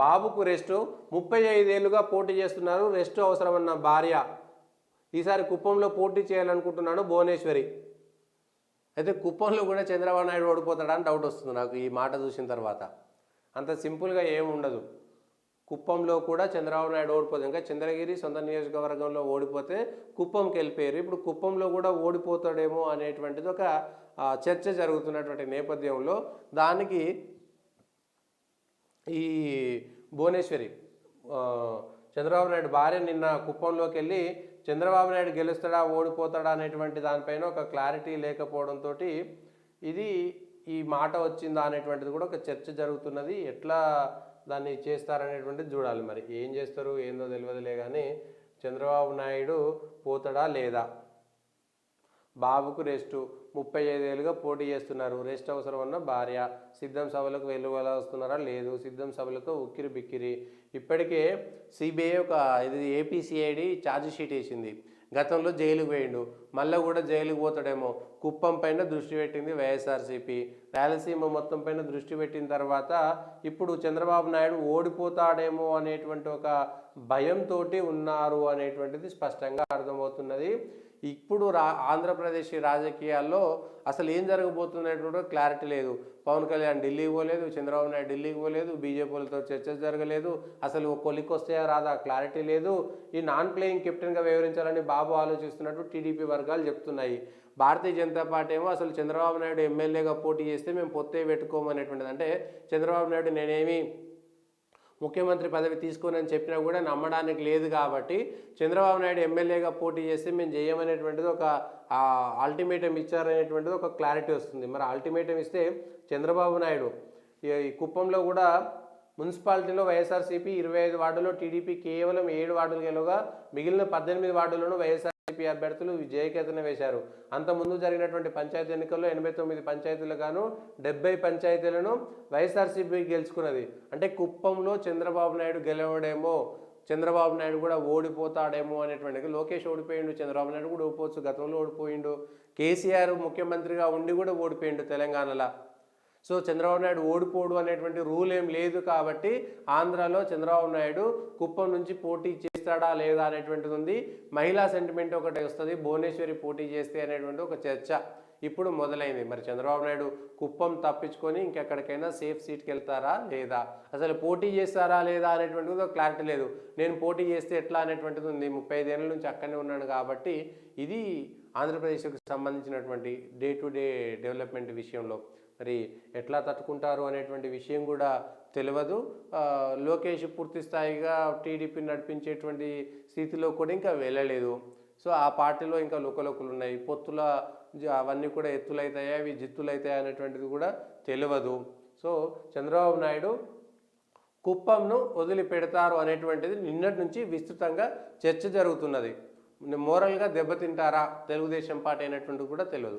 బాబుకు రెస్టు 35 ఏళ్లుగా పోటీ చేస్తున్నారు. రెస్టు అవసరమన్న భార్య. ఈసారి కుప్పంలో పోటీ చేయాలనుకుంటున్నాను భువనేశ్వరి. అయితే కుప్పంలో కూడా చంద్రబాబు నాయుడు ఓడిపోతాడా అని డౌట్ వస్తుంది నాకు ఈ మాట చూసిన తర్వాత. అంత సింపుల్గా ఏమి ఉండదు. కుప్పంలో కూడా చంద్రబాబు నాయుడు ఓడిపోతుంది. ఇంకా చంద్రగిరి సొంత నియోజకవర్గంలో ఓడిపోతే కుప్పంకి వెళ్ళిపోయారు. ఇప్పుడు కుప్పంలో కూడా ఓడిపోతాడేమో అనేటువంటిది ఒక చర్చ జరుగుతున్నటువంటి నేపథ్యంలో దానికి ఈ భువనేశ్వరి చంద్రబాబు నాయుడు భార్య నిన్న కుప్పంలోకి వెళ్ళి చంద్రబాబు నాయుడు గెలుస్తాడా ఓడిపోతాడా అనేటువంటి దానిపైన ఒక క్లారిటీ లేకపోవడంతో ఇది ఈ మాట వచ్చిందా అనేటువంటిది కూడా ఒక చర్చ జరుగుతున్నది. ఎట్లా దాన్ని చేస్తారనేటువంటిది చూడాలి. మరి ఏం చేస్తారు ఏందో తెలియదులే కానీ చంద్రబాబు నాయుడు పోతాడా లేదా? బాబుకు రెస్టు 35 ఏళ్ళుగా పోటీ చేస్తున్నారు. రెస్ట్ అవసరం అన్న భార్య. సిద్ధం సభలకు వెలువల వస్తున్నారా? లేదు. సిద్ధం సభలకు ఉక్కిరి బిక్కిరి. ఇప్పటికే సిబిఐ ఒక ఇది ఏపీసీఐడి ఛార్జ్ షీట్ వేసింది. గతంలో జైలుకు పోయిండు, మళ్ళీ కూడా జైలుకు పోతాడేమో. కుప్పం పైన దృష్టి పెట్టింది వైఎస్ఆర్సీపీ. రాయలసీమ మొత్తం పైన దృష్టి పెట్టిన తర్వాత ఇప్పుడు చంద్రబాబు నాయుడు ఓడిపోతాడేమో అనేటువంటి ఒక భయంతో ఉన్నారు అనేటువంటిది స్పష్టంగా అర్థమవుతున్నది. ఇప్పుడు ఆంధ్రప్రదేశ్ రాజకీయాల్లో అసలు ఏం జరగబోతున్నటువంటి క్లారిటీ లేదు. పవన్ కళ్యాణ్ ఢిల్లీకి పోలేదు, చంద్రబాబు నాయుడు ఢిల్లీకి పోలేదు, బీజేపీలతో చర్చలు జరగలేదు. అసలు కొలికి వస్తాయా రాదా క్లారిటీ లేదు. ఈ నాన్ ప్లేయింగ్ కెప్టెన్గా వ్యవహరించాలని బాబు ఆలోచిస్తున్నట్టు టీడీపీ వర్గాలు చెప్తున్నాయి. భారతీయ జనతా పార్టీ ఏమో అసలు చంద్రబాబు నాయుడు ఎమ్మెల్యేగా పోటీ చేస్తే మేము పొత్తే పెట్టుకోమనేటువంటిది. అంటే చంద్రబాబు నాయుడు నేనేమి ముఖ్యమంత్రి పదవి తీసుకోనని చెప్పినా కూడా నమ్మడానికి లేదు. కాబట్టి చంద్రబాబు నాయుడు ఎమ్మెల్యేగా పోటీ చేస్తే మేము చేయమనేటువంటిది ఒక అల్టిమేటం ఇచ్చారనేటువంటిది ఒక క్లారిటీ వస్తుంది. మరి అల్టిమేటం ఇస్తే చంద్రబాబు నాయుడు ఈ కుప్పంలో కూడా మున్సిపాలిటీలో వైఎస్ఆర్సీపీ 25 వార్డుల్లో టీడీపీ కేవలం 7 వార్డులు గెలవగా మిగిలిన 18 వార్డులను వైఎస్ఆర్సీపీ అభ్యర్థులు విజయకేతన వేశారు. అంతకుముందు జరిగినటువంటి పంచాయతీ ఎన్నికల్లో 89 పంచాయతీలు గాను 70 పంచాయతీలను వైఎస్ఆర్సీపీ గెలుచుకున్నది. అంటే కుప్పంలో చంద్రబాబు నాయుడు గెలవడేమో, చంద్రబాబు నాయుడు కూడా ఓడిపోతాడేమో అనేటువంటి. లోకేష్ ఓడిపోయిండు, చంద్రబాబు నాయుడు కూడా ఓడిపోవచ్చు. గతంలో ఓడిపోయిండు. కేసీఆర్ ముఖ్యమంత్రిగా ఉండి కూడా ఓడిపోయిండు తెలంగాణలో. సో చంద్రబాబు నాయుడు ఓడిపోడు అనేటువంటి రూల్ ఏం లేదు. కాబట్టి ఆంధ్రాలో చంద్రబాబు నాయుడు కుప్పం నుంచి పోటీ చేస్తాడా లేదా అనేటువంటిది ఉంది. మహిళా సెంటిమెంట్ ఒకటి వస్తుంది, భువనేశ్వరి పోటీ చేస్తే అనేటువంటి ఒక చర్చ ఇప్పుడు మొదలైంది. మరి చంద్రబాబు నాయుడు కుప్పం తప్పించుకొని ఇంకెక్కడికైనా సేఫ్ సీట్కి వెళ్తారా లేదా, అసలు పోటీ చేస్తారా లేదా అనేటువంటిది ఒక క్లారిటీ లేదు. నేను పోటీ చేస్తే ఎట్లా అనేటువంటిది ఉంది. 35 ఏళ్ళ నుంచి అక్కడనే ఉన్నాను కాబట్టి ఇది ఆంధ్రప్రదేశ్కి సంబంధించినటువంటి డే టు డే డెవలప్మెంట్ విషయంలో మరి ఎట్లా తట్టుకుంటారు అనేటువంటి విషయం కూడా తెలియదు. లోకేష్ పూర్తి స్థాయిగా టీడీపీని నడిపించేటువంటి స్థితిలో కూడా ఇంకా వెళ్ళలేదు. సో ఆ పార్టీలో ఇంకా లుకలుకలు ఉన్నాయి. పొత్తుల అవన్నీ కూడా ఎత్తులైతాయా, అవి జిత్తులైతాయా అనేటువంటిది కూడా తెలియదు. సో చంద్రబాబు నాయుడు కుప్పంను వదిలిపెడతారు అనేటువంటిది నిన్నటి నుంచి విస్తృతంగా చర్చ జరుగుతున్నది. మోరల్గా దెబ్బతింటారా తెలుగుదేశం పార్టీ అనేటువంటిది కూడా తెలియదు.